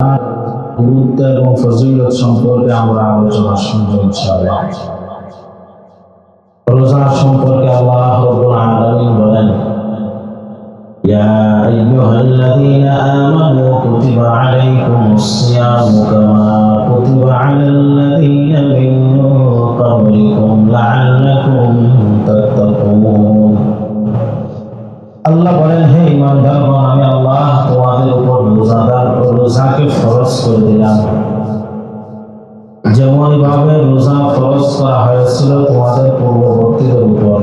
গুরুত্ব এবং ফজিলত সম্পর্কে আমরা আলোচনা শুনব ইনশাআল্লাহ। রোজা সম্পর্কে আল্লাহ রাব্বুল আলামিন বলেন, ইয়া আইয়ুহাল্লাযীনা আমানু কুতিবা আলাইকুমুস সিয়ামু কামা কুতিবা আলাল্লাযীনা মিন ক্বাবলিকুম লাআল্লাকুম তাত্তাকুন। আল্লাহ বলেন, হে ঈমানদারগণ, আমি আল্লাহ তোমাদের উপর রোজাকে ফরজ করে দিলাম, যেমন ভাবে রোজা ফরজ করা হয়েছিল তোমাদের পূর্ববর্তীদের উপর।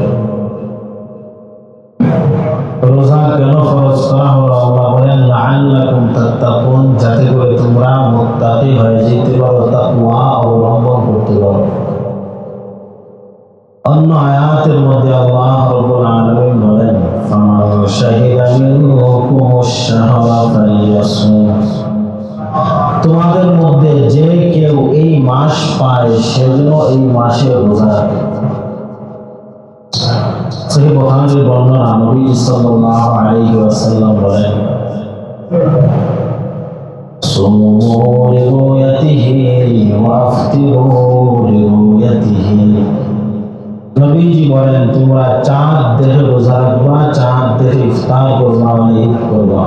রোজা কেন ফরজ করা হলো? আল্লাহ বলেন, লাআল্লাকুম তাত্তাকুন, যাতে করে তোমরা মুত্তাকি হয়ে যেতে পারো, তাকওয়া অবলম্বন করতে পারো। অন্য আয়াতের মধ্যে আল্লাহ রাব্বুল আলামিন বলেন, ফামান শাহিদা মিনকুমুশ শাহরা ফালিয়াসুম, তোমাদের মধ্যে যে কেউ এই মাস পায় সে যেন এই মাসে রোজা রাখে। সহিহ বুখারীর বর্ণনা, নবী সাল্লাল্লাহু আলাইহি ওয়াসাল্লাম বলেন, সুমু লিরুয়াতিহি ওয়া আফতিরু লিরুয়াতিহি। নবীজি বলেন, তোমরা চাঁদ দেখে রোজা রাখবা, চাঁদ দেখে ইফতার করবা, ঈদ করবা।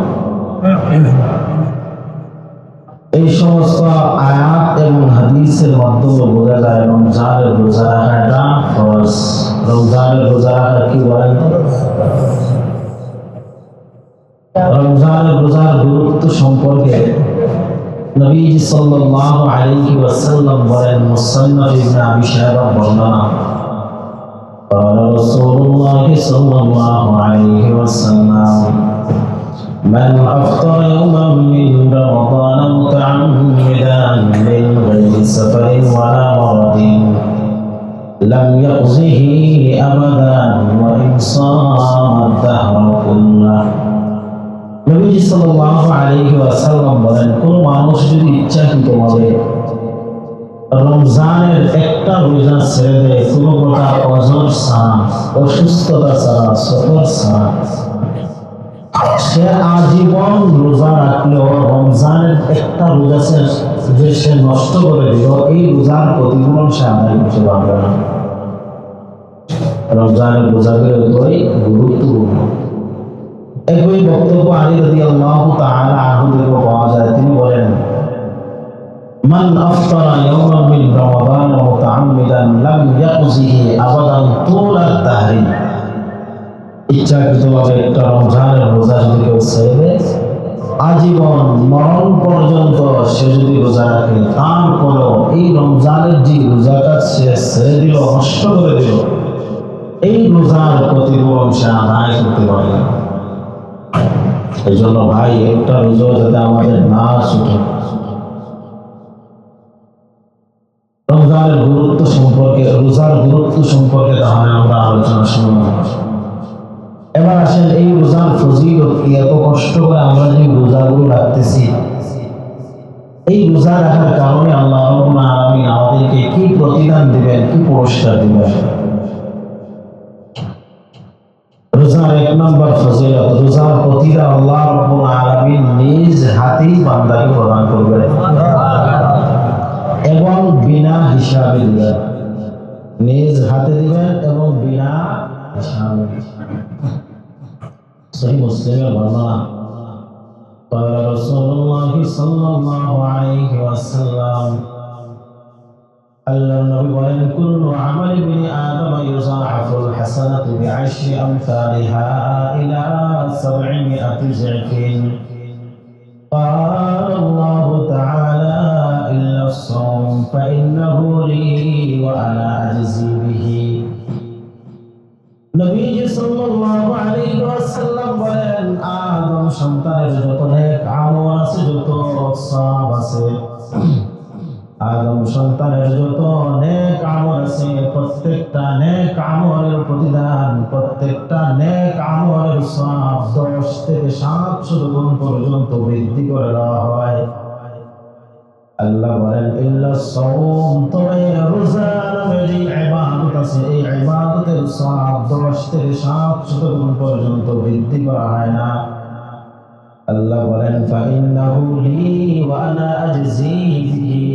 এই সমস্ত আয়াত এবং হাদিসের মাধ্যমে বোঝা যায় রমজানের রোজা রাখাটা ফরজ। রমজানের রোজা রাখা কি বলেন? রমজানের রোজার গুরুত্ব সম্পর্কে নবীজি সাল্লাল্লাহু আলাইহি ওয়াসাল্লাম বলেন, মুসান্নাফ ইবনে আবি শায়বা বর্ণনা, قال رسول الله صلى الله عليه وسلم من أفطر يوما من رمضان متعمدا من غير سفر ولا مرض لم يقضه أبدا وإن صام الدهر كله। নবীজি সাল্লাল্লাহু আলাইহি ওয়াসাল্লাম বলেন, কোন মানুষ যদি ইচ্ছাকৃতভাবে রমজানের একটা রোজা ছেড়ে দেয়, কোনো প্রকার অজর ছাড়া, অসুস্থতা ছাড়া, সফর ছাড়া, সে আজীবন রোজা রাখলেও রমজানের একটা রোজা যে সে নষ্ট করে দিল, এই রোজার প্রতিফলন সে আদায় করতে পারবে না। রমজানের রোজাগুলো এতই গুরুত্বপূর্ণ। একই বক্তব্য আলী রাদিয়াল্লাহু তাআলা আনহু থেকে পাওয়া যায়। তিনি বলেন, মান আফতারা ইয়াওমান মিন রমাদান মুতাআম্মিদান লাম ইয়াকজিহি আবাদান তুলা তাহরিম। ইচ্ছাকৃতভাবে একটা রমজানের রোজা যদি কেউ ছেড়ে দেয়, আজীবন মরণ পর্যন্ত সে যদি রোজা রাখে, তারপরেও এই রমজানের যে রোজাটা সে ছেড়ে দিল, নষ্ট করে দিল, এই রোজার প্রতিফলন সে আদায় করতে পারে না। এই জন্য ভাই, একটা রোজা যাতে আমাদের না ছুটে। রমজানের গুরুত্ব সম্পর্কে, রোজার গুরুত্ব সম্পর্কে তাহলে আমরা আলোচনা শুনব। এবার আসেন, এই রোজার ফজিলত কি? এত কষ্ট করে আমরা যে রোজাগুলো রাখতেছি, এই রোজা রাখার কারণে আল্লাহ রাব্বুল আলামিন আমাদেরকে কি প্রতিদান দিবেন, কি পুরস্কার দিবেন? রোজার এক নম্বর ফজিলত, রোজার প্রতিদান আল্লাহ রাব্বুল আলামিন নিজ হাতেই বান্দাকে প্রদান করবেন এবং বিনা হিসাবে দিবেন। নিজ হাতে দিবেন এবং বিনা হিসাবে। সহিহ মুসলিমের বর্ণনা, قال رسول الله صلى الله عليه وسلم, আল্লাহর নবী বলেন, কুল্লু আমাল ইবনি আদম ইউযাআফুল হাসানাতু বিআশরি আমসালিহা ইলা 700 ضعف। قال الله تعالى إلا الصوم فإنه لي وأنا أجزي به। নবীজি সাল্লাল্লাহু আলাইহি ওয়াসাল্লাম বলেন, আদম সন্তানের যত নেক আমল আছে, যত সওয়াব আছে, আদম সন্তানের যত নেক আমল আছে, প্রত্যেকটা নেক আমলের প্রতিদান, প্রত্যেকটা নেক আমলের সওয়াব 10 থেকে 700 গুণ পর্যন্ত বৃদ্ধি করে দেওয়া হয়। আল্লাহ বলেন, ইল্লা সাওম, তবে রোজা নামে যে ইবাদত আছে, এই ইবাদতের সওয়াব 10 থেকে 700 গুণ পর্যন্ত বৃদ্ধি করা হয় না। আল্লাহ বলেন ফাইন্নাহু লি ওয়া আনা আজজি বিহি,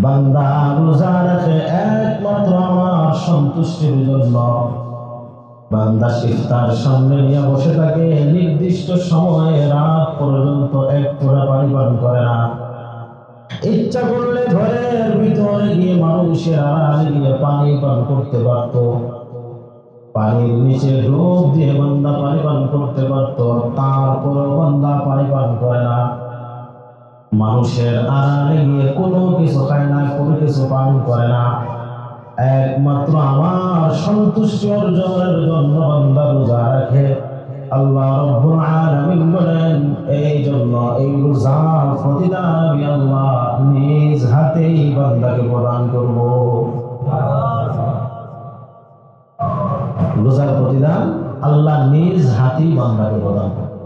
বান্দা রোজা রাখে একমাত্র আমার সন্তুষ্টির জন্য। বান্দা ইফতার সামনে নিয়ে বসে থাকে, নির্দিষ্ট সময়ে রাত পর্যন্ত এক ফোঁটা পানি পান করে না। ইচ্ছা করলে ঘরের ভিতরে গিয়ে মানুষের আড়ালে গিয়ে পানি পান করতে পারত, পানির নিচে ডুব দিয়ে বান্দা পানি পান করতে পারত, তারপর বান্দা পানি পান করে না। মানুষের আড়ালে গিয়ে কোনো কিছু খায় না, কোনো কিছু পান করে না, একমাত্র আমার সন্তুষ্টি অর্জনের জন্য বান্দা রোজা রাখে। আল্লাহ রাব্বুল আলামিন বলেন, এই জন্য এই রোজার প্রতিদান আমি আল্লাহ নিজ হাতেই বান্দাকে প্রদান করব। রোজার প্রতিদান আল্লাহ নিজ হাতেই বান্দাকে প্রদান করবে।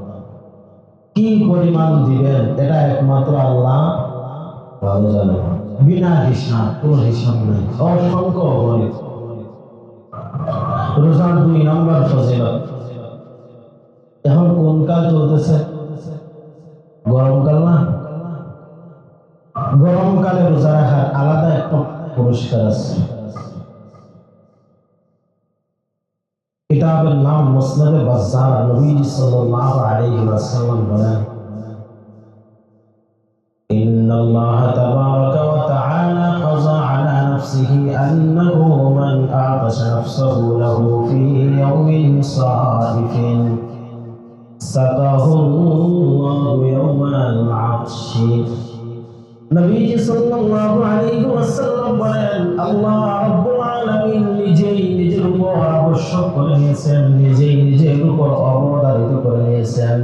কি পরিমাণ দিবেন এটা একমাত্র আল্লাহ ভালো জানে, বিনা হিসাব, কোনো হিসাব নেই, অসংখ্য অগণিত। রোজার 2 নম্বর ফজিলত। এখন কোন কাল চলতেছে? গরমকাল না? গরমকালে রোজা রাখার আলাদা একটা পুরস্কার আছে। কিতাবের নাম মুসনাদে বাজ্জার। নবীজি সাল্লাল্লাহু আলাইহি ওয়াসাল্লাম বলেন, ইন্নাল্লাহা তাবারাকা ওয়া তাআলা কাযা আলা নাফসিহি আন্নাহু মান আ'তাশা নাফসাহু লাহু ফি ইয়াওমিন সারিফিন সাকাহু আল্লাহু ইয়াওমাল 'আতশি। নবীজি সাল্লাল্লাহু আলাইহি ওয়াসাল্লাম বলেন, আল্লাহ রাব্বুল আলামিন নিজেই নিজের উপর আবশ্যক করে নিয়েছেন, নিজেই নিজের উপর অবধারিত করে নিয়েছেন,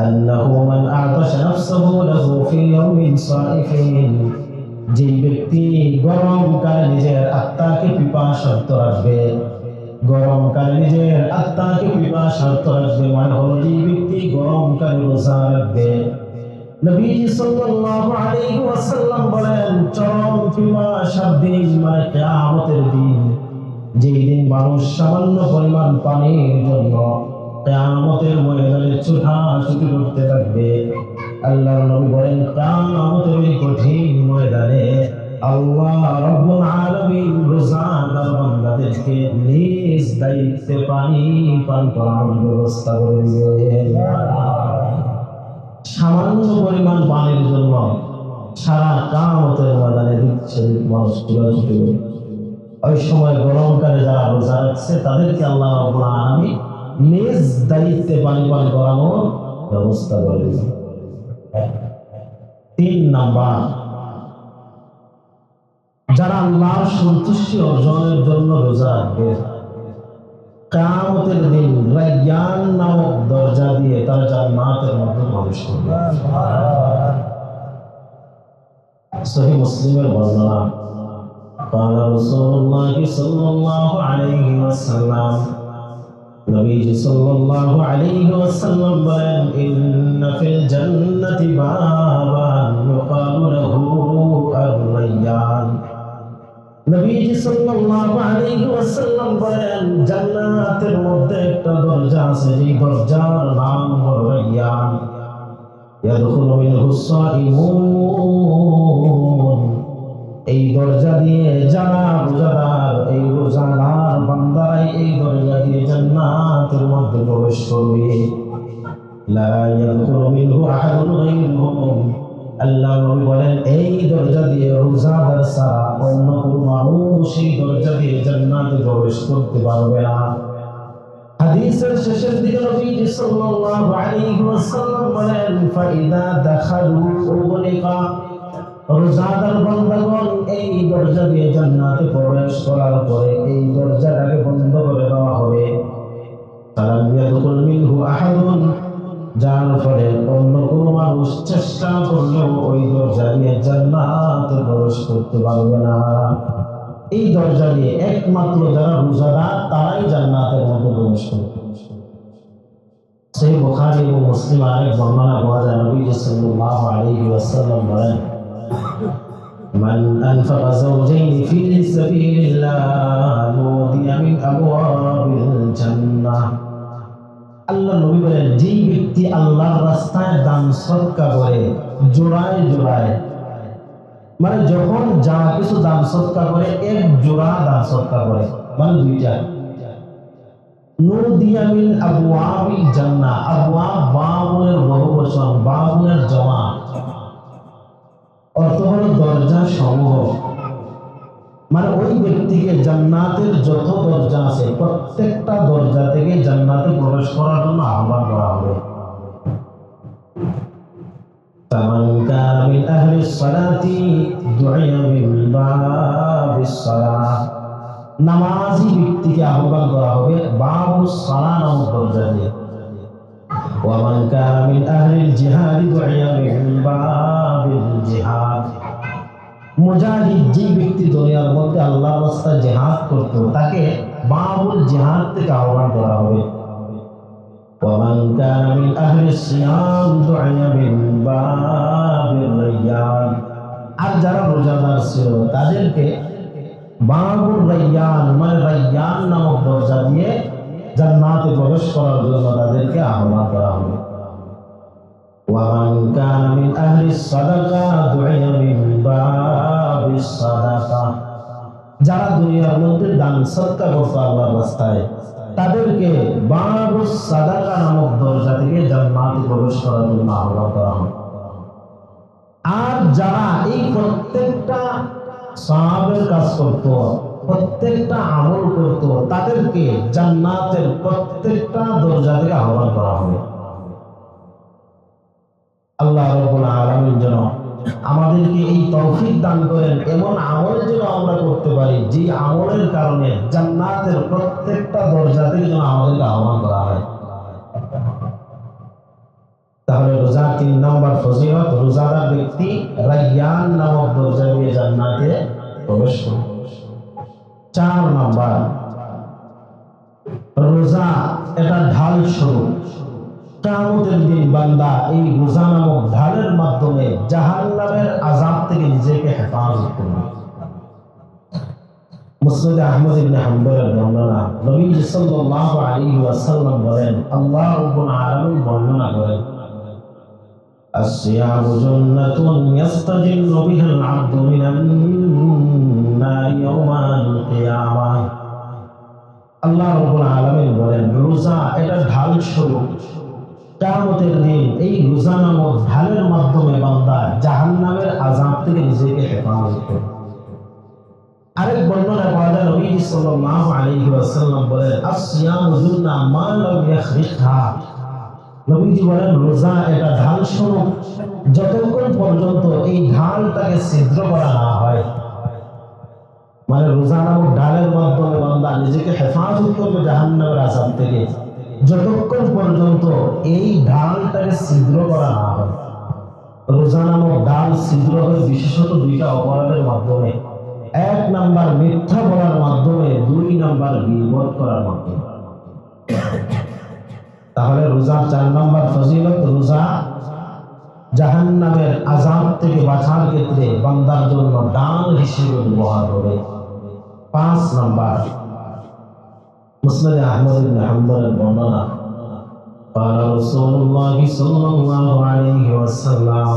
আন্নাহু মান আ'তাশা নাফসাহু লাহু ফি ইয়াওমিন সারিফিন, যে ব্যক্তি গরমকালে নিজের আত্মাকে পিপাসার্ত রাখবে, গরমকালে নিজের আত্মাকে পিপাসার্ত রাখবে মানে হলো যে ব্যক্তি গরমকালে রোজা রাখবে। নবীজি সাল্লাল্লাহু আলাইহি ওয়াসাল্লাম বলেন, চরম পিপাসার দিন মানে কিয়ামতের দিন, যেই দিন মানুষ সামান্য পরিমাণ পানির জন্য কিয়ামতের ময়দানে ছুটাছুটি করতে থাকবে। আল্লাহর নবী বলেন, কিয়ামতের ওই কঠিন ময়দানে আল্লাহ রাব্বুল আলামিন রোজাদার বান্দাদেরকে নিজ দায়িত্বে পানি পান করানোর ব্যবস্থা করে দিবেন। সামান্য পরিমাণ পানির জন্য সারা কিয়ামতের ময়দানে দিচ্ছে মানুষ ছুটাছুটি। ওই সময় গরমকালে যারা রোজা রাখছে তাদেরকে আল্লাহ রাব্বুল আলামিন নিজ দায়িত্বে পানি পান করানোর ব্যবস্থা করে দিবেন। 3 নাম্বার, যারা আল্লাহর সন্তুষ্টি অর্জনের জন্য রোজা রাখবে, কিয়ামতের দিন রায়্যান নামক দরজা দিয়ে তারা জান্নাতের মধ্যে প্রবেশ করবে। সহিহ মুসলিমের বর্ণনা, قال رسول الله صلى الله عليه وسلم, নবীজি সাল্লাল্লাহু আলাইহি ওয়াসাল্লাম বলেন, ইন্না ফিল জান্নাতি বাবান ইউকালু লাহু আর-রায়্যান। নবীজি সাল্লাল্লাহু আলাইহি ওয়াসাল্লাম বলেন, জান্নাতের মধ্যে একটা দরজা আছে, যে দরজার নাম হলো রায়্যান। ইয়াদখুলু মিনহু সাইমুন, এই দরজা দিয়ে যারা রোজাদার, এই রোজাদার বান্দারাই এই দরজা দিয়ে জান্নাতের মধ্যে প্রবেশ করবে। লা ইয়াদখুলু মিনহু আহাদুন গায়রুহুম, আল্লাহ নবী বলেন, এই দরজা দিয়ে রোজাদার ছাড়া অন্য কোনো মানুষ এই দরজা দিয়ে জান্নাতে প্রবেশ করতে পারবে না। হাদিসের শেষের দিকে নবীজি সাল্লাল্লাহু আলাইহি ওয়াসাল্লাম বলেন, ফাইদা দাখালু উগলিকা, রোজাদার বান্দাগণ এই দরজা দিয়ে জান্নাতে প্রবেশ করার পরে এই দরজাটাকে বন্ধ করে দেওয়া হবে। ফালাম ইয়াদখুল মিনহু আহাদুন, যার ফলে অন্য কোনো মানুষ চেষ্টা করলেও ওই দরজা দিয়ে জান্নাতে প্রবেশ করতে পারবে না। এই দরজা দিয়ে একমাত্র যারা রোজাদার তারাই জান্নাতের মধ্যে প্রবেশ করবে। সহিহ বুখারী ও মুসলিম আরেক বর্ণনা পাওয়া যায়, নবী সাল্লাল্লাহু আলাইহি ওয়াসাল্লাম বলেন, মান আনফাকা যাওজাইনি ফি সাবিলিল্লাহ নুদিয়া মিন আবওয়াবিল জান্নাহ, আল্লাহ নবী বলেন, যে ব্যক্তি আল্লাহর রাস্তায় দান সদকা করে জোড়ায় জোড়ায়, মানে যখন যা কিছু দান সদকা করে এক জোড়া দান সদকা করে, মানে দুইটা, নুদিয়া মিন আবওয়াবিল জান্নাহ, আবওয়াব বাবুলের বহুবচন, বাবুলের জমা, অর্থ হলো দরজা সমূহ, মানে ওই ব্যক্তিকে জান্নাতের যত দরজা আছে প্রত্যেকটা দরজা থেকে জান্নাতে প্রবেশ করার জন্য আহ্বান করা হবে। فمن كان من أهل الصلاة دعي من باب الصلاة, নামাজি ব্যক্তিকে আহ্বান করা হবে বাবুস সালাহ নামক দরজা দিয়ে। ومن كان من أهل الجهاد دعي من باب الجهاد, মুজাহিদ যে ব্যক্তি দুনিয়ার মধ্যে আল্লাহর রাস্তায় জিহাদ করত তাকে বাবুল জিহাদ থেকে আহ্বান করা হবে। ومن كان من أهل الصيام دعي من باب الريان, আর যারা রোজাদার ছিল তাদেরকে বাবুল রায়্যান, মানে রায়্যান নামক দরজা দিয়ে জান্নাতে প্রবেশ করার জন্য তাদেরকে আহ্বান করা হবে। ومن كان من أهل الصدقة دعي من باب الصدقة, যারা দুনিয়ার মধ্যে দান সদকা করত আল্লাহর রাস্তায় তাদেরকে বাবুস সাদাকা নামক দরজা থেকে জান্নাতে প্রবেশ করার জন্য আহ্বান করা হবে। আর যারা এই প্রত্যেকটা সওয়াবের কাজ করত, প্রত্যেকটা আমল করত, তাদেরকে জান্নাতের প্রত্যেকটা দরজা থেকে আহ্বান করা হবে। আল্লাহ রাব্বুল আলামিন যেন আমাদেরকে এই তৌফিক দান করেন, এমন আমল যেন আমরা করতে পারি যে আমলের কারণে জান্নাতের প্রত্যেকটা দরজা থেকে যেন আমাদেরকে আহ্বান করা হয়। তাহলে রোজা 3 নম্বর ফজিলত, রোজাদার ব্যক্তি রায়্যান নামক দরজা দিয়ে জান্নাতে প্রবেশ করবে। 4 নম্বর, রোজা এটা ঢাল স্বরূপ। কিয়ামতের দিন বান্দা এই রোজা নামক ঢালের মাধ্যমে জাহান্নামের আযাব থেকে নিজেকে হেফাজত করবে। মুসনাদ আহমদ ইবনে হাম্বলের বর্ণনা, নবী সাল্লাল্লাহু আলাইহি ওয়াসাল্লাম বলেন, আল্লাহ রাব্বুল আলামিন বর্ণনা করেন, আসসিয়ামু জান্নাতুন ইয়াস্তাজিল্লু বিহাল আবদু মিনান নারি ইয়াওমাল কিয়ামাহ। আল্লাহ রাব্বুল আলামিন বলেন, রোজা এটা ঢাল স্বরূপ। কিয়ামতের দিন এই রোজা নামক ঢালের মাধ্যমে বান্দা জাহান্নামের আযাব থেকে নিজেকে হেফাজত করবে। আরেক বর্ণনায় পাওয়া যায়, নবী সাল্লাল্লাহু আলাইহি ওয়াসাল্লাম বলেন, আসসিয়ামু জুন্না মা লাম ইয়াখরিজহা। নবীজি বলেন, রোজা এটা ঢাল স্বরূপ যতক্ষণ পর্যন্ত এই ঢালটাকে ছিদ্র করা না হয়। মানে রোজা নামক ঢালের মাধ্যমে বান্দা নিজেকে হেফাজত করবে জাহান্নামের আযাব থেকে যতক্ষণ পর্যন্ত এই ঢালটাকে ছিদ্র করা না হয়। রোজা নামক ঢাল ছিদ্র হয় বিশেষত 2টা অপরাধের মাধ্যমে। 1 নাম্বার মিথ্যা বলার মাধ্যমে, 2 নাম্বার গীবত করার মাধ্যমে। তাহলে রোজার 4 নাম্বার ফজিলত, রোজা জাহান্নামের আযাব থেকে বাঁচার ক্ষেত্রে বান্দার জন্য ডাল হিসেবে ব্যবহার হবে। 5 নাম্বার, মুসনাদ আহমদ ইবনে হাম্বলের বর্ণনা, قال رسول الله صلى الله عليه وسلم,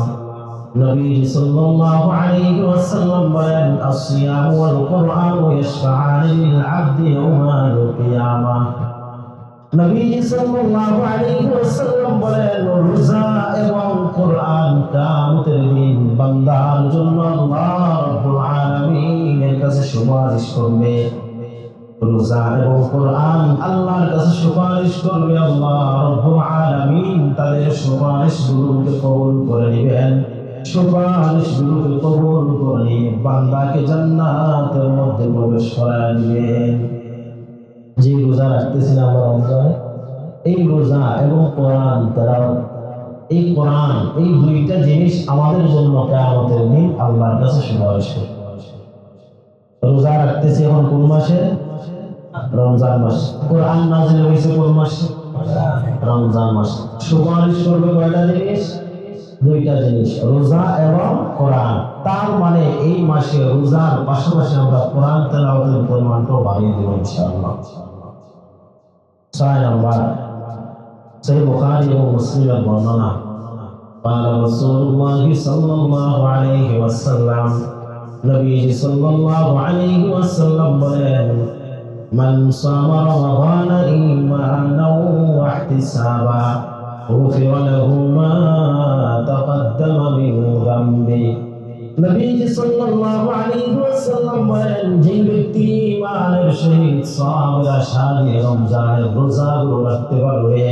নবী সাল্লাল্লাহু আলাইহি ওয়াসাল্লাম বলেন, الصيام والقرآن يشفعان للعبد يوم القيامة। নবী সাল্লাল্লাহু আলাইহি ওয়াসাল্লাম বলেন, রোজা এবং কোরআন কিয়ামতের দিন বান্দার জন্য আল্লাহ রাব্বুল আলামিনের কাছে সুপারিশ করবে। রোজা এবং কোরআন আল্লাহর কাছে সুপারিশ করবে, আল্লাহ রাব্বুল আলামিন তাদের সুপারিশগুলোকে কবুল করে নেবেন। সুপারিশগুলোকে কবুল করে বান্দাকে জান্নাতের মধ্যে প্রবেশ করায় দিবেন। যে রোজা রাখতেছি না আমরা রমজানে, এই রোজা এবং কোরআন তেলাওয়াত, এই কোরআন, এই 2টা জিনিস আমাদের জন্য কিয়ামতের দিন আল্লাহর কাছে সুপারিশ করবে। রোজা রাখতেছি এখন কোন মাসে? রমজান মাস। কোরআন নাযিল হয়েছে কোন মাসে? রমজান মাস। সুপারিশ করবে কয়টা জিনিস? 2টা জিনিস, রোজা এবং কোরআন। তার মানে এই মাসে রোজার পাশাপাশি আমরা কোরআন তেলাওয়াতের পরিমাণটাও বাড়িয়ে দেব ইনশাআল্লাহ। 6 নাম্বার, সহিহ বুখারী এবং মুসলিমের বর্ণনা। قال رسول الله صلى الله عليه وسلم নবী সাল্লাল্লাহু আলাইহি ওয়াসাল্লাম বলেন মান সামা রমাদান ঈমানাও ওয়া ইহতিসাবা غفر له ما تقدم من ذنبه নবী সাল্লাল্লাহু আলাইহি ওয়াসাল্লাম বলেন যে ব্যক্তি ঈমানের সহিত সওয়াবের আশা নিয়ে রমজানের রোজাগুলো রাখতে পারবে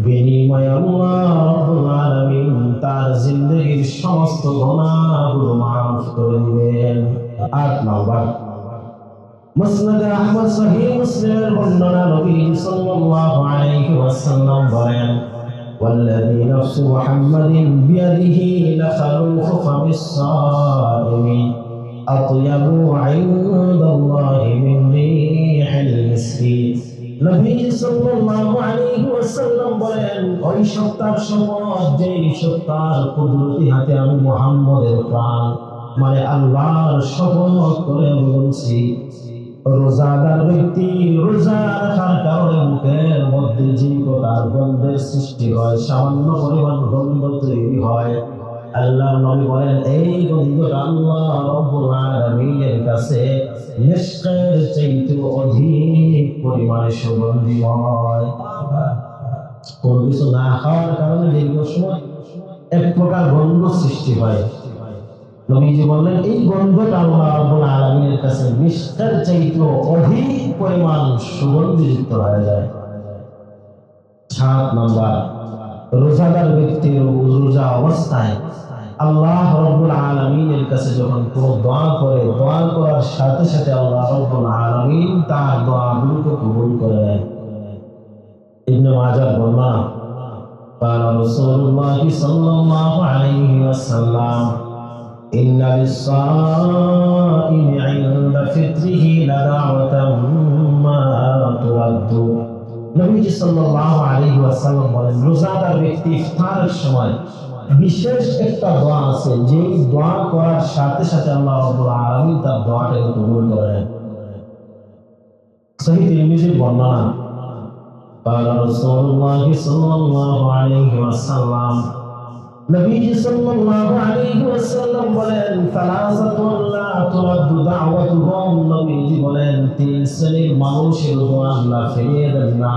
বিনিময়ে আল্লাহ রাব্বুল আলামিন তার জিন্দেগীর সমস্ত গুনাহগুলো মাফ করে দিবেন। ৮ নম্বর মুসনাদ আহমদ সহিহ মুসলিমের বর্ণনা নবী সাল্লাল্লাহু আলাইহি ওয়াসাল্লাম বলেন والذي نفس محمد بيده لخلوف فم الصائم أطيب عند الله من ريح المسك নবী সাল্লাল্লাহু আলাইহি ওয়াসাল্লাম বলেন ওই সত্তার শপথ যে সত্তার কুদরতি হাতে আমি মুহাম্মদের প্রাণ মানে আল্লাহর শপথ করে বলছি রোজাদার ব্যক্তি রোজা রাখার কারণে মুখের মধ্যে যে প্রকার গন্ধের সৃষ্টি হয় সামান্য পরিমাণ গন্ধ তৈরি হয় আল্লাহর নবী বলেন এই গন্ধটা আল্লাহ রাব্বুল আলামিনের কাছে মিশকের চাইতে অধিক পরিমাণে সুগন্ধিময়। কোন কিছু না খাওয়ার কারণে দীর্ঘ সময় এক প্রকার গন্ধ সৃষ্টি হয়। নবীজি বললেন এই গন্ধটা আল্লাহ রাব্বুল আলামিনের কাছে মিশকের চাইতে অধিক পরিমাণ সুগন্ধিযুক্ত হয়ে যায়। ৭ নম্বর রোজাদার ব্যক্তির রোজা অবস্থায় আল্লাহ রাব্বুল আলামিনের কাছে যখন কোনো দোয়া করে দোয়া করার সাথে সাথে আল্লাহ রাব্বুল আলামিন তার দোয়াগুলোকে কবুল করেন। ইবনে মাজাহ বর্ণনা قال رسول الله صلى الله عليه وسلم إن للصائم عند فطره لدعوة ما ترد নবীজি সাল্লাল্লাহু আলাইহি ওয়াসাল্লাম বলেন রোজাদার ব্যক্তি ইফতারের সময় বিশেষ একটা দোয়া আছে যে দোয়া করার সাথে সাথে আল্লাহ রাব্বুল আলামিন তার দোয়াটাকে কবুল করেন। সহিহ তিরমিজির বর্ণনা قال رسول الله صلى الله عليه وسلم নবীজি সাল্লাল্লাহু আলাইহি ওয়াসাল্লাম বলেন সালাসাতুন লা তুরাদ্দু দাওয়াতুহুম নবীজি বলেন 3 শ্রেণীর মানুষের দোয়া আল্লাহ ফিরিয়ে দেন না।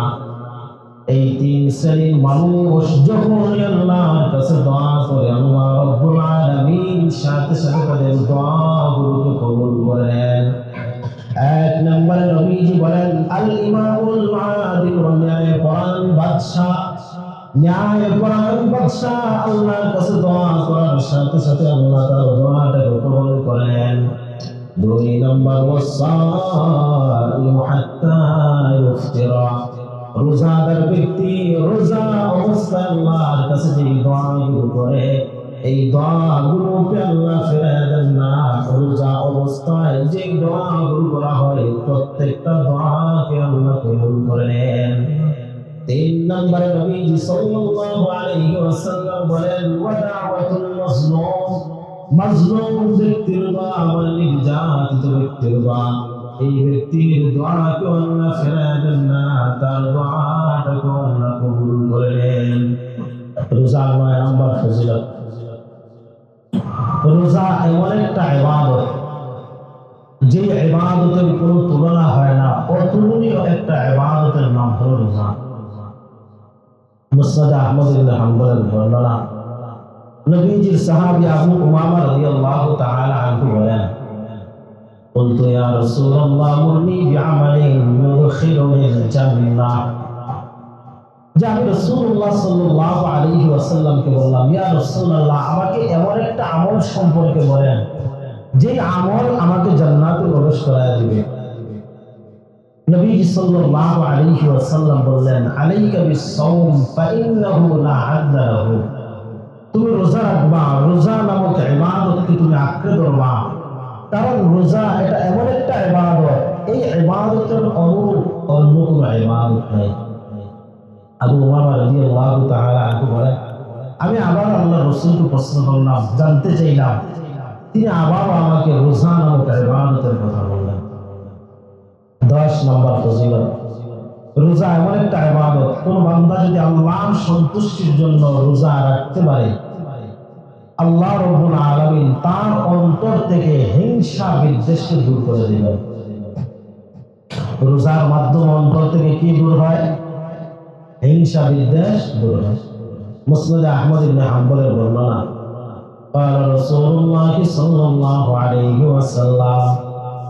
এই 3 শ্রেণীর মানুষ যখন আল্লাহর কাছে দোয়া করে আল্লাহ রাব্বুল আলামিন সাথে সাথে তাদের দোয়াগুলোকে কবুল করেন। ১ নম্বরে নবীজি বলেন আল ইমামুল আদিল ন্যায়পরায়ণ বাদশা ন্যায়পরায়ণ বাদশা আল্লাহর কাছে দোয়া করার সাথে সাথে আল্লাহ তার দোয়াটাকে কবুল করেন। ২ নম্বর ওয়াসাইম হাত্তা ইফতিরা রোজাদার ব্যক্তি রোজা অবস্থায় আল্লাহর কাছে যে দোয়াগুলো করে এই দোয়াগুলোকে আল্লাহ ফিরিয়ে দেন না। রোজা অবস্থায় যে দোয়াগুলো করা হয় প্রত্যেকটা দোয়াকে আল্লাহ কবুল করে নেন। ৩ নম্বরে নবীজি সাল্লাল্লাহু আলাইহি ওয়াসাল্লাম বলেন ওয়া দাওয়াতুল মাজলুম মাজলুম ব্যক্তির দোয়া মানে নির্যাতিত ব্যক্তির দোয়া এই ব্যক্তির দোয়াকে আল্লাহ ফিরিয়ে দেন না তার দোয়াটাকে আল্লাহ কবুল করে নেন। রোজা ৯ নম্বর ফজিলত রোজা এমন একটা ইবাদত যে ইবাদতের কোনো তুলনা হয় না অতুলনীয় একটা ইবাদতের নাম হলো রোজা। মুসনাদ আহমদ ইবনে হাম্বলের বর্ণনা নবীজির সাহাবী আবু উমামা রাদিয়াল্লাহু তাআলা আনহু বলেন قلت يا رسول الله مرني بعمل يدخلني الجنة যে আমি রাসূলুল্লাহ সাল্লাল্লাহু আলাইহি ওয়াসাল্লামকে বললাম ইয়া রাসূলুল্লাহ আমাকে এমন একটা আমল সম্পর্কে বলেন যে আমল আমাকে জান্নাতে প্রবেশ করায় দিবে। নবীজি সাল্লাল্লাহু আলাইহি ওয়াসাল্লাম বললেন আলাইকা বিস-সাওম ফাইন্নাহু লা আদলা লাহু তুমি রোজা রাখবা রোজা নামক ইবাদতকে তুমি আঁকড়ে ধরবা কারণ রোজা এটা এমন একটা ইবাদত এই ইবাদতের অনুরূপ অন্য কোনো ইবাদত নাই। আবু উমামা রাদিয়াল্লাহু তাআলা আনহু বলেন আমি আবার আল্লাহর রাসূলকে প্রশ্ন করলাম জানতে চাইলাম তিনি আবার আমাকে রোজা নামক ইবাদতের কথা বললেন। ১০ নম্বর ফজিলত রোজা এমন একটা ইবাদত, কোন বান্দা যদি আল্লাহর সন্তুষ্টির জন্য রোজা রাখতে পারে, আল্লাহ রাব্বুল আলামিন তার অন্তর থেকে হিংসা বিদ্বেষকে দূর করে দিবেন। রোজার মাধ্যমে অন্তর থেকে কি দূর হয়? হিংসা বিদ্বেষ দূর হয়। মুসনাদে আহমদ ইবনে হাম্বলের বর্ণনা, قال رسول الله صلى الله عليه وسلم,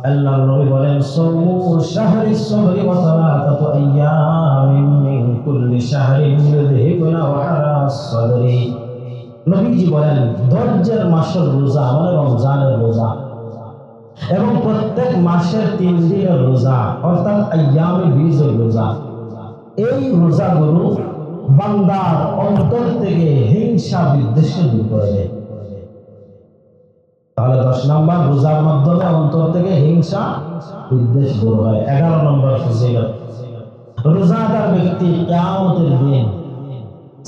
আল্লাহর নবী বলেন, সাওমু শাহরি সবরি ওয়া সালাতাতু আইয়ামিন মিন কুল্লি শাহরিন ইউযহিবনা ওয়াহারাস সাদরি। নবীজি বলেন, ধৈর্যের মাসের রোজা মানে রমজানের রোজা এবং প্রত্যেক মাসের 3 দিনের রোজা অর্থাৎ আইয়ামে বীজের রোজা, এই রোজাগুলো বান্দার অন্তর থেকে হিংসা বিদ্বেষকে দূর করে দেয়। তাহলে 10 নম্বর, রোজার মাধ্যমে অন্তর থেকে হিংসা বিদ্বেষ দূর হয়। 11 নম্বর ফজিলত, রোজাদার ব্যক্তি কিয়ামতের দিন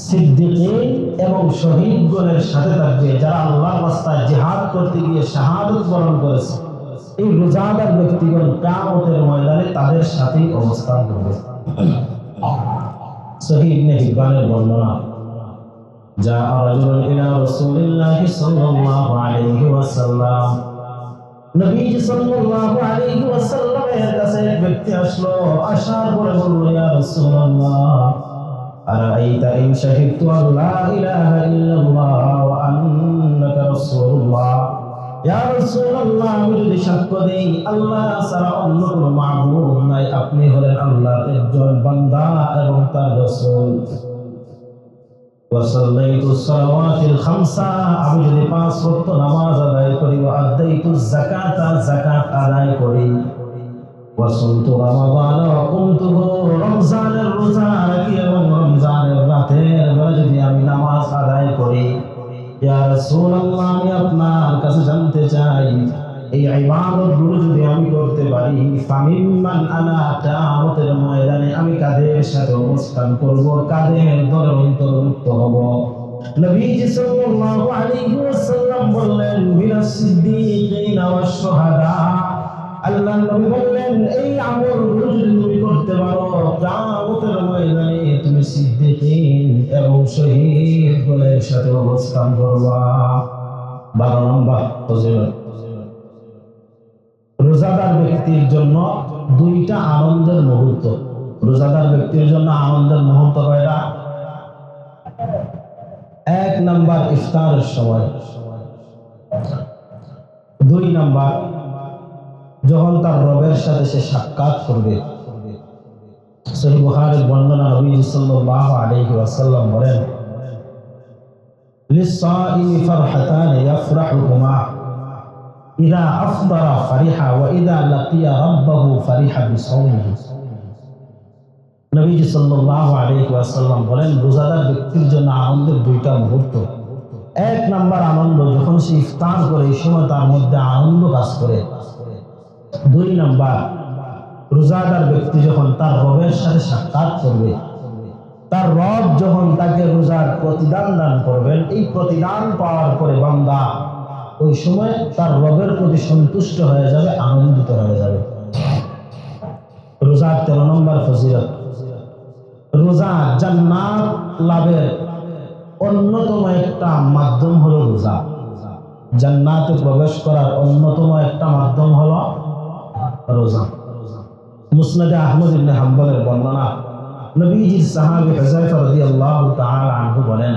সিদ্দিকীন এবং শহীদগণের সাথে থাকবে, যারা আল্লাহর রাস্তায় জিহাদ করতে গিয়ে শাহাদাত বরণ করেছে। এই রোজাদার ব্যক্তিগণ কিয়ামতের ময়দানে তাদের সাথেই অবস্থান করবে। সহিহ ইবনে হিব্বানের বর্ণনা, جاء رجل إلى رسول الله صلى الله عليه وسلم, নবীজি সাল্লাল্লাহু আলাইহি ওয়াসাল্লামের কাছে এক ব্যক্তি আসলো, আসার পরে বলল, ইয়া রাসূলুল্লাহ, আরাইতা ইন শাহিদতু আল্লা ইলাহা ইল্লাল্লাহ ওয়া আন্নাকা রাসূলুল্লাহ, ইয়া রাসূলুল্লাহ, আমি যদি সাক্ষ্য দেই আল্লাহ ছাড়া অন্য কোনো মাবুদ নাই, আপনি হলেন আল্লাহর একজন বান্দা এবং তার রাসূল, ওয়াসাল্লাইতু সালাওয়াতিল খামসা, আমি যদি 5 ওয়াক্ত নামাজ আদায় করি, ওয়া আদাইতু যাকাতা, যাকাত আদায় করি, ওয়াসুমতু রমাদান, ওয়া কুনতু, রমজানের রোজা রাখি এবং রমজানের রাতের বেলা যদি আমি নামাজ আদায় করি, ইয়া রাসূলুল্লাহ, আমি আপনার কাছে জানতে চাই এই ইবাদতগুলো যদি আমি করতে পারি, ফামিম্মান আনা, কিয়ামতের ময়দানে আমি কাদের সাথে অবস্থান করব, কাদের দলের অন্তর্ভুক্ত হব? নবীজি সাল্লাল্লাহু আলাইহি ওয়াসাল্লাম বললেন, মিনাস সিদ্দিকিন ওয়াশ শুহাদা, আল্লাহর নবী বললেন, এই আমলগুলো যদি তুমি করতে পারো, কিয়ামতের ময়দানে তুমি সিদ্দিকিন এবং শহীদগণের সাথে অবস্থান করবা। 12 নম্বর ফজিলত, রোজাদার ব্যক্তির জন্য 2টা আনন্দের মুহূর্ত। রোজাদার ব্যক্তির জন্য আনন্দের মুহূর্ত কয়টা? 1 নাম্বার ইফতারের সময়, 2 নাম্বার যখন তার রবের সাথে সে সাক্ষাৎ করবে। সহিহ বুখারীর বর্ণনা, নবী সাল্লাল্লাহু আলাইহি ওয়াসাল্লাম বলেন, লিস-সাইমি ফারহাতান ইয়াফরাহুমা, ইযা আফতারা ফারিহা ওয়া ইযা লাকিয়া রাব্বাহু ফারিহা বিসাওমিহি। নবী সাল্লাল্লাহু আলাইহি ওয়াসাল্লাম বলেন, রোজাদার ব্যক্তির জন্য আনন্দের 2টা মুহূর্ত। 1 নাম্বার আনন্দ, যখন সে ইফতার করে, এই সময় তার মধ্যে আনন্দ কাজ করে। 2 নাম্বার, রোজাদার ব্যক্তি যখন তার রবের সাথে সাক্ষাৎ করবে, তার রব যখন তাকে রোজার প্রতিদান দান করবেন, এই প্রতিদান পাওয়ার পরে বান্দা ওই সময় তার রবের প্রতি সন্তুষ্ট হয়ে যাবে, আনন্দিত হয়ে যাবে। রোজার 13 নম্বর ফজিলত, রোজা জান্নাত লাভের অন্যতম একটা মাধ্যম হলো রোজা। জান্নাতে প্রবেশ করার অন্যতম একটা মাধ্যম হলো রোজা। মুসনাদে আহমদ ইবনে হাম্বলের বর্ণনা, নবীজির সাহাবী হুযায়ফা রাদিয়াল্লাহু তাআলা আনহু বলেন,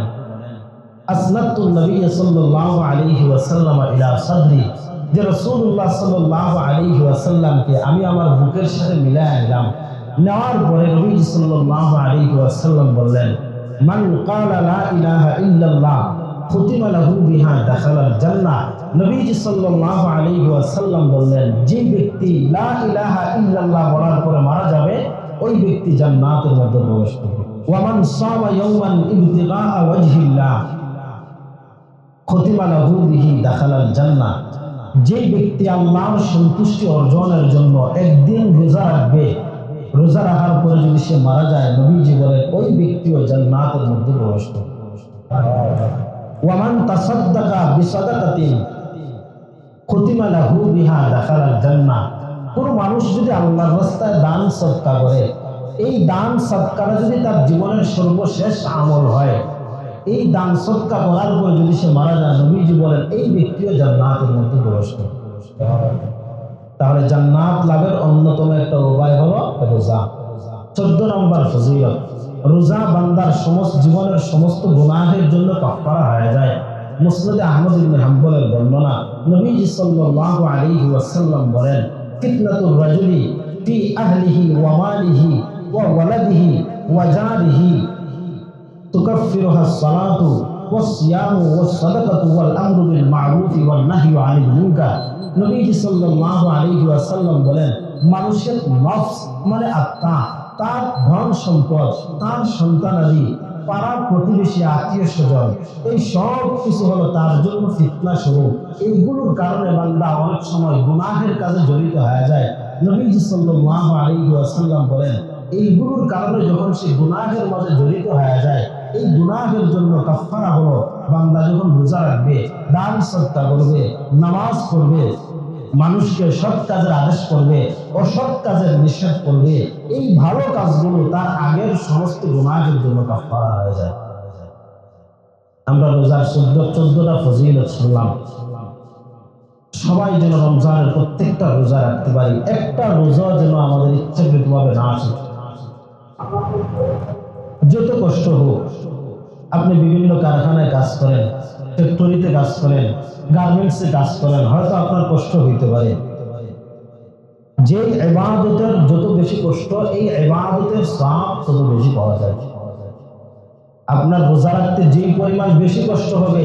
আসনাদতু নবী সাল্লাল্লাহু আলাইহি ওয়াসাল্লাম ইলা সাদরি, যে রাসূলুল্লাহ সাল্লাল্লাহু আলাইহি ওয়াসাল্লামকে আমি আমার বুকের সাথে মিলায়া নিলাম। নেওয়ার পরে নবী সাল্লাল্লাহু আলাইহি ওয়াসাল্লাম বললেন, মান ক্বালা লা ইলাহা ইল্লাল্লাহ খুতিমা লাহু বিহা দাখালাল জান্নাহ। নবীজি সাল্লাল্লাহু আলাইহি ওয়াসাল্লাম বললেন, যে ব্যক্তি লা ইলাহা ইল্লাল্লাহ বলার পরে মারা যাবে, ওই ব্যক্তি জান্নাতের মধ্যে প্রবেশ করবে। ওয়া মান সামা ইয়াওমান ইবতিগা ওয়াজহিল্লাহ খুতিমা লাহু বিহি দাখালাল জান্নাহ। যে ব্যক্তি আল্লাহর সন্তুষ্টি অর্জনের জন্য একদিন রোজা রাখবে, রোজা রাখার পরে যদি সে মারা যায়, নবীজি বলেন ওই ব্যক্তিও জান্নাতের মধ্যে প্রবেশ করবে। ওয়া মান তাসাদদাকা বিসাদাকাতিন খুতিমা লাহু বিহা দাখালাল জান্নাহ। কোন মানুষ যদি আল্লাহর রাস্তায় দান সদকা করে, এই দান সদকাটা যদি তার জীবনের সর্বশেষ আমল হয়, এই দান সদকা করার পর যদি সে মারা যায়, নবীজি বলেন এই ব্যক্তিও জান্নাতের মধ্যে প্রবেশ করবে। তাহলে জান্নাত লাভের অন্যতম একটা উপায় হলো রোজা। 14 নম্বর ফজিলত, রোজা বান্দার সমস্ত জীবনের সমস্ত গুনাহের জন্য কাফারা হয়ে যায়। মুসনাদে আহমদ ইবনে হাম্বলের বর্ণনা, নবীজি সাল্লাল্লাহু আলাইহি ওয়াসাল্লাম বলেন, ফিতনাতুর রাজুলি ফি আহলিহি ওয়া মালিহি ওয়া ওয়ালাদিহি ওয়া জারিহি তুকাফিরুহা সালাতু ওয়াস সিয়ামু ওয়াস সাদাকাতু ওয়াল আমরু বিল মা'রুফি ওয়ান নাহয়ু আনিল মুনকার। নবীজি সাল্লাল্লাহু আলাইহি ওয়াসাল্লাম বলেন, মানুষের নফস মানে আত্মা, তার ধন সম্পদ, তার সন্তানাদি, পাড়া প্রতিবেশী, আত্মীয় স্বজন, এই সব কিছু হলো তার জন্য ফিতনা স্বরূপ। এইগুলোর কারণে বান্দা অনেক সময় গুনাহের কাজে জড়িত হয়ে যায়। নবীজি সাল্লাল্লাহু আলাইহি ওয়াসাল্লাম বলেন, এইগুলোর কারণে যখন সে গুনাহের মাঝে জড়িত হয়ে যায়, এই গুনাহের জন্য কাফারা হলো বান্দা যখন রোজা রাখবে, দান সদকা করবে, নামাজ পড়বে, মানুষকে সৎ কাজের আদেশ করবে, অসৎ কাজের নিষেধ করবে, এই ভালো কাজগুলো তার আগের সমস্ত গুনাহের জন্য কাফারা হয়ে যায়। আমরা রোজার 14টা ফজিলত শুনলাম। সবাই যেন রমজানের প্রত্যেকটা রোজা রাখতে পারি, একটা রোজা যেন আমাদের ইচ্ছাকৃতভাবে না আসে। যত কষ্ট হোক, আপনি বিভিন্ন কারখানায় কাজ করেন, ফ্যাক্টরিতে কাজ করেন, গার্মেন্টসে কাজ করেন, হয়তো আপনার কষ্ট হইতে পারে। যে ইবাদতের যত বেশি কষ্ট, এই ইবাদতের সওয়াব তত বেশি পাওয়া যায়। আপনার রোজা রাখতে যে পরিমাণ বেশি কষ্ট হবে,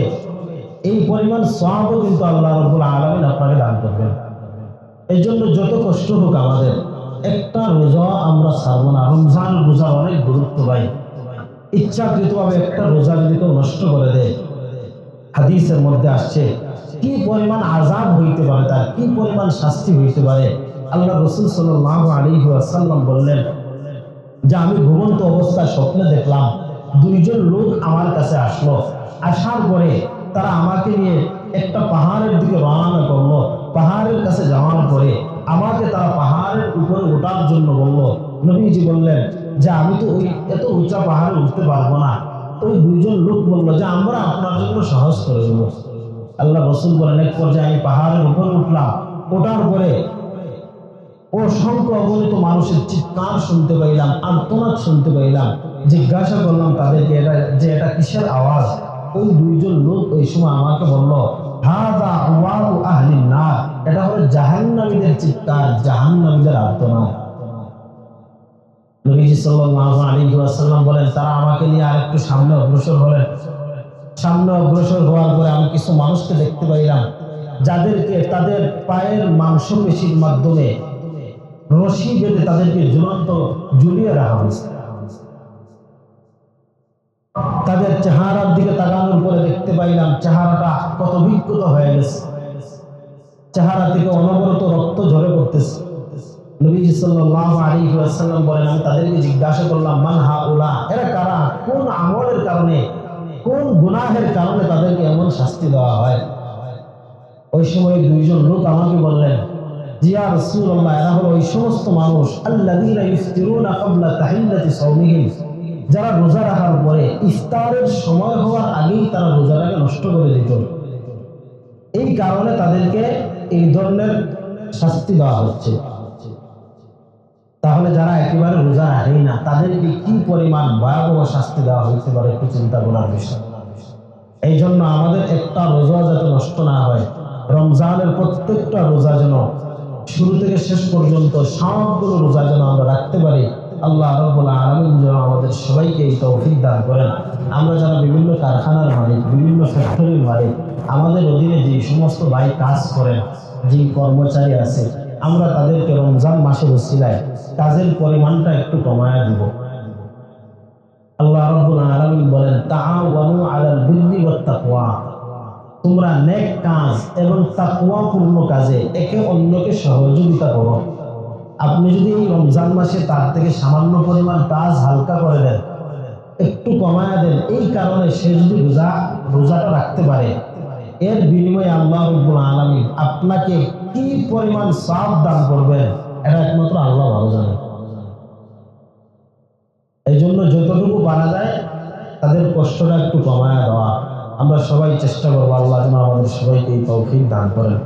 এই পরিমাণ সওয়াবও কিন্তু আল্লাহ রাব্বুল আলামিন আপনাকে দান করবেন। এই জন্য যত কষ্ট হোক আমাদের, একটা রোজা আমরা ছাড়বো না। রমজান রোজার অনেক গুরুত্ব ভাই। ইচ্ছাকৃতভাবে একটা রোজা যদি কেউ নষ্ট করে দেয়, হাদিসের মধ্যে আসছে কি পরিমাণ আযাব হইতে পারে, তার কি পরিমাণ শাস্তি হইতে পারে। আল্লাহ রাসূল সাল্লাল্লাহু আলাইহি ওয়াসাল্লাম বললেন যে আমি ঘুমন্ত অবস্থায় স্বপ্নে দেখলাম দুইজন লোক আমার কাছে আসলো। আসার পরে তারা আমাকে নিয়ে একটা পাহাড়ের দিকে রওনা করলো। পাহাড়ের কাছে যাওয়ার পরে আমাকে তারা পাহাড়ের উপরে ওঠার জন্য বললো। নবীজি বললেন যে আমি তো ওই এত উঁচা পাহাড়ে উঠতে পারবো না। ওই দুইজন লোক বললো যে আমরা আপনার জন্য সাহস করে দেবো। আল্লাহ রাসূল বলেন, এক পর্যায়ে আমি পাহাড়ের উপরে উঠলাম। ওঠার পরে অসংখ্য অগণিত মানুষের চিৎকার শুনতে পাইলাম, আর্তনাদ শুনতে পাইলাম। জিজ্ঞাসা করলাম তাদেরকে এটা কিসের আওয়াজ। ওই দুইজন লোক ওই সময় আমাকে বললো, হাযা আওয়াজু আহলিন নার, এটা হলো জাহান্নামীদের চিৎকার, জাহান্নামীদের আর্তনাদ। নবীজি সাল্লাল্লাহু আলাইহি ওয়াসাল্লাম বলেন, তারা আমাকে নিয়ে আরেকটু সামনে অগ্রসর হলেন। সামনে অগ্রসর হওয়ার পরে আমি কিছু মানুষকে দেখতে পাইলাম, যাদেরকে তাদের পায়ের মাংসপেশির মাধ্যমে রশি বেঁধে তাদেরকে ঝুলন্ত ঝুলিয়ে রাখা হয়েছে। তাদের চেহারার দিকে তাকানোর পরে দেখতে পাইলাম চেহারাটা কত বিকৃত হয়ে গেছে, চেহারা থেকে অনবরত রক্ত ঝরে পড়তেছে। নবীজি সাল্লাল্লাহু আলাইহি ওয়াসাল্লাম বলেন, আমি তাদেরকে জিজ্ঞাসা করলাম, মান হাউলা, এরা কারা, কোন আমলের কারণে, কোন গুনাহের কারণে তাদেরকে এমন শাস্তি দেওয়া হয়। ওই সময় দুইজন লোক আমাকে বললেন, জি ইয়া রাসূলুল্লাহ, এরা হলো ওই সমস্ত মানুষ আল্লাযীনা ইফতিরুনা ক্বাবলা তাহিল্লাতি সাওমিহিম, যারা রোজা রাখার পরে ইফতারের সময় হওয়ার আগেই তারা রোজাটাকে নষ্ট করে দিত। এই কারণে তাদেরকে এই ধরনের শাস্তি দেওয়া হচ্ছে। তাহলে যারা একেবারে রোজা রাখেই না, তাদেরকে কি পরিমাণ ভয়াবহ শাস্তি দেওয়া হইতে পারে, একটু চিন্তা করার বিষয়। এই জন্য আমাদের একটা রোজা যাতে নষ্ট না হয়, রমজানের প্রত্যেকটা রোজা যেন শুরু থেকে শেষ পর্যন্ত সবগুলো রোজা যেন আমরা রাখতে পারি। আল্লাহ রাব্বুল আলামিন যেন আমাদের সবাইকে এই তৌফিক দান করেন। আমরা যারা বিভিন্ন কারখানার মালিক, বিভিন্ন ফ্যাক্টরির মালিক, আমাদের অধীনে যে সমস্ত ভাই কাজ করেন, যে কর্মচারী আছে, আমরা তাদেরকে রমজান মাসের ওসিলায় কাজের পরিমাণটা একটু কমায়া দিব। আল্লাহ রাব্বুল আলামিন বলেন, তাআওয়ানু আলাল বিররি ওয়াত তাকওয়া, তোমরা নেক কাজ এবং তাকওয়াপূর্ণ কাজে একে অন্যকে সহযোগিতা করো। আপনি যদি এই রমজান মাসে তার থেকে সামান্য পরিমাণ কাজ হালকা করে দেন, একটু কমায়া দেন, এই কারণে সে যদি রোজাটা রাখতে পারে, এর বিনিময়ে আল্লাহ রাব্বুল আলামিন আপনাকে কি পরিমাণ সওয়াব দান করবেন, এটা একমাত্র আল্লাহ ভালো জানেন। এই জন্য যতটুকু পারা যায় তাদের কষ্টটা একটু কমায় দেওয়া। আমরা সবাই চেষ্টা করবো, আল্লাহ যেন আমাদের সবাইকে এই তৌফিক দান করেন।